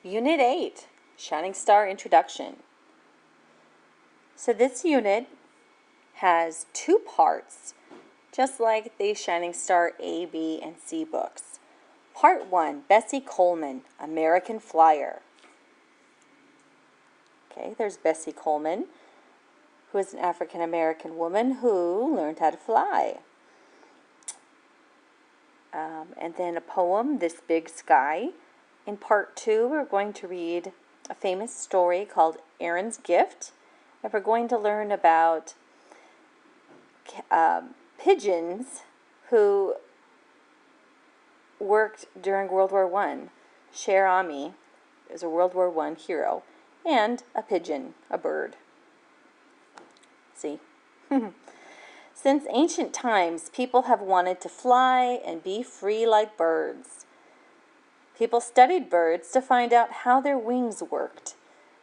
Unit 8, Shining Star Introduction. So this unit has two parts, just like the Shining Star A, B, and C books. Part 1, Bessie Coleman, American Flyer. Okay, there's Bessie Coleman, who is an African-American woman who learned how to fly. And then a poem, This Big Sky. In part 2, we're going to read a famous story called Aaron's Gift. And we're going to learn about pigeons who worked during World War I. Cher Ami is a World War I hero. And a pigeon, a bird. See? Since ancient times, people have wanted to fly and be free like birds. People studied birds to find out how their wings worked.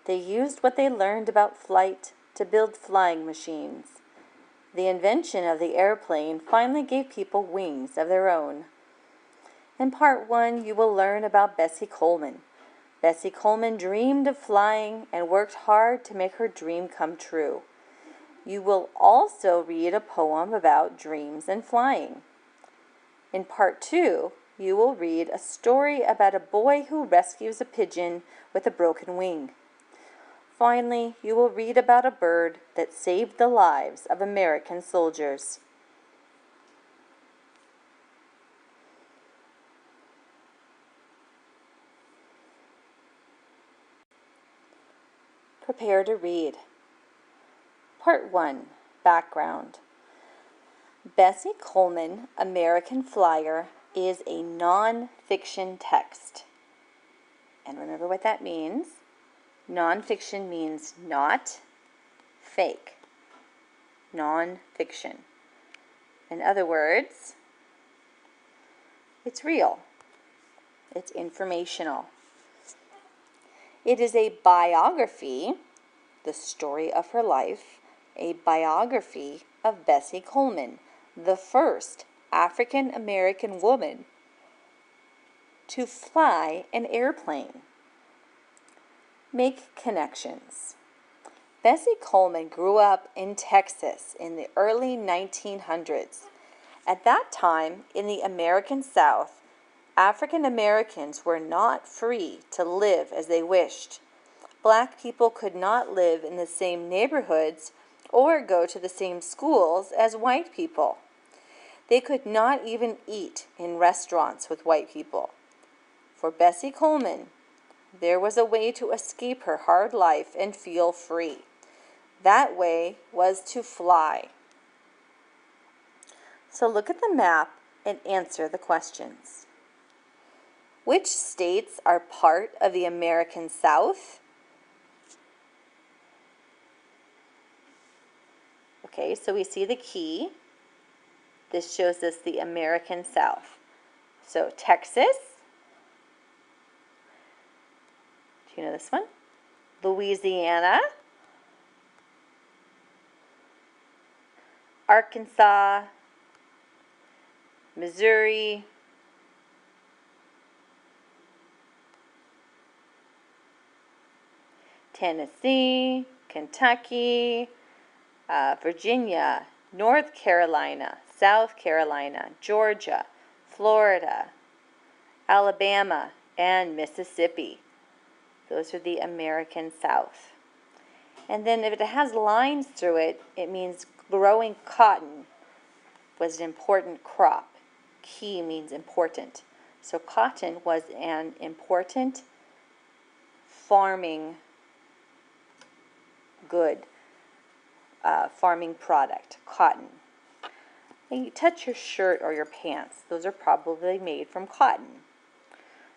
They used what they learned about flight to build flying machines. The invention of the airplane finally gave people wings of their own. In part 1, you will learn about Bessie Coleman. Bessie Coleman dreamed of flying and worked hard to make her dream come true. You will also read a poem about dreams and flying. In part 2, you will read a story about a boy who rescues a pigeon with a broken wing. Finally, you will read about a bird that saved the lives of American soldiers. Prepare to read. Part 1, Background. Bessie Coleman, American Flyer, is a non-fiction text. And remember what that means. Non-fiction means not fake. Non-fiction. In other words, it's real. It's informational. It is a biography, the story of her life, a biography of Bessie Coleman, the first African-American woman to fly an airplane. Make connections. Bessie Coleman grew up in Texas in the early 1900s. At that time, in the American South, African Americans were not free to live as they wished. Black people could not live in the same neighborhoods or go to the same schools as white people. They could not even eat in restaurants with white people. For Bessie Coleman, there was a way to escape her hard life and feel free. That way was to fly. So look at the map and answer the questions. Which states are part of the American South? Okay, so we see the key. This shows us the American South. So Texas. Do you know this one? Louisiana. Arkansas. Missouri. Tennessee. Kentucky. Virginia, North Carolina, South Carolina, Georgia, Florida, Alabama, and Mississippi. Those are the American South. And then if it has lines through it, it means growing cotton was an important crop. Key means important. So cotton was an important farming good. Farming product, cotton. And you touch your shirt or your pants. Those are probably made from cotton.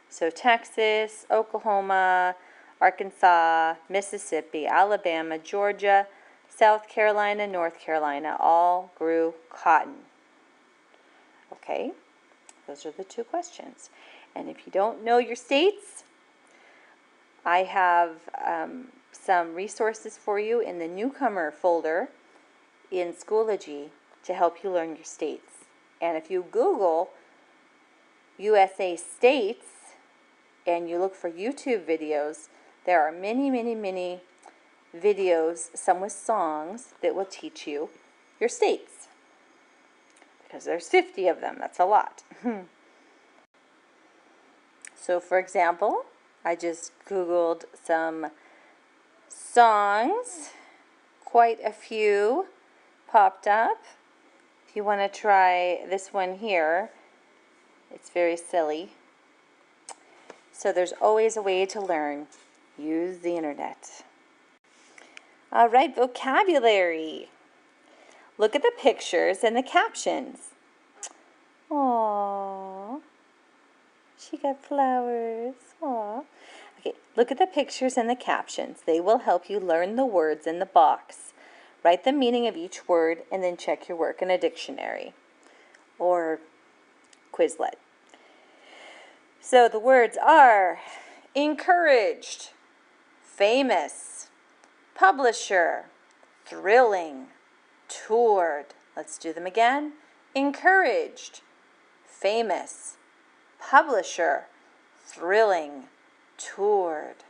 So Texas, Oklahoma, Arkansas, Mississippi, Alabama, Georgia, South Carolina, North Carolina, all grew cotton. Okay, those are the two questions. And if you don't know your states, I have some resources for you in the newcomer folder in Schoology to help you learn your states. And if you Google USA states, and you look for YouTube videos, there are many, many, many videos, some with songs, that will teach you your states. Because there's 50 of them, that's a lot. So for example, I just Googled some songs. Quite a few popped up. If you want to try this one here, it's very silly. So there's always a way to learn. Use the internet. All right, vocabulary. Look at the pictures and the captions. Aww. She got flowers. Aww. Okay, look at the pictures and the captions. They will help you learn the words in the box. Write the meaning of each word and then check your work in a dictionary or Quizlet. So the words are encouraged, famous, publisher, thrilling, toured. Let's do them again. Encouraged, famous, publisher, thrilling, toured.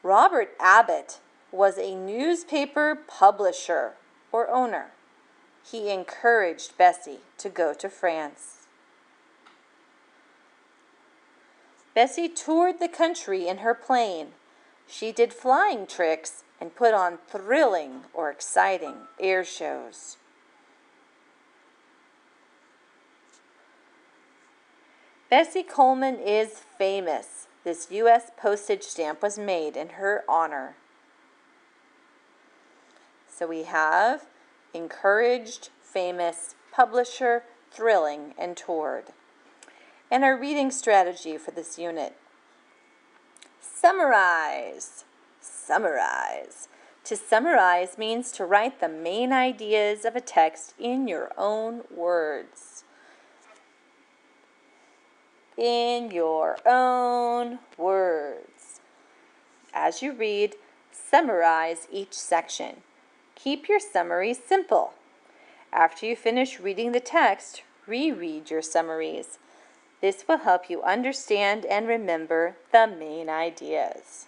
Robert Abbott was a newspaper publisher or owner. He encouraged Bessie to go to France. Bessie toured the country in her plane. She did flying tricks and put on thrilling or exciting air shows. Bessie Coleman is famous. This U.S. postage stamp was made in her honor. So we have encouraged, famous, publisher, thrilling, and toured. And our reading strategy for this unit. Summarize. Summarize. To summarize means to write the main ideas of a text in your own words. In your own words. As you read, summarize each section. Keep your summary simple. After you finish reading the text, reread your summaries. This will help you understand and remember the main ideas.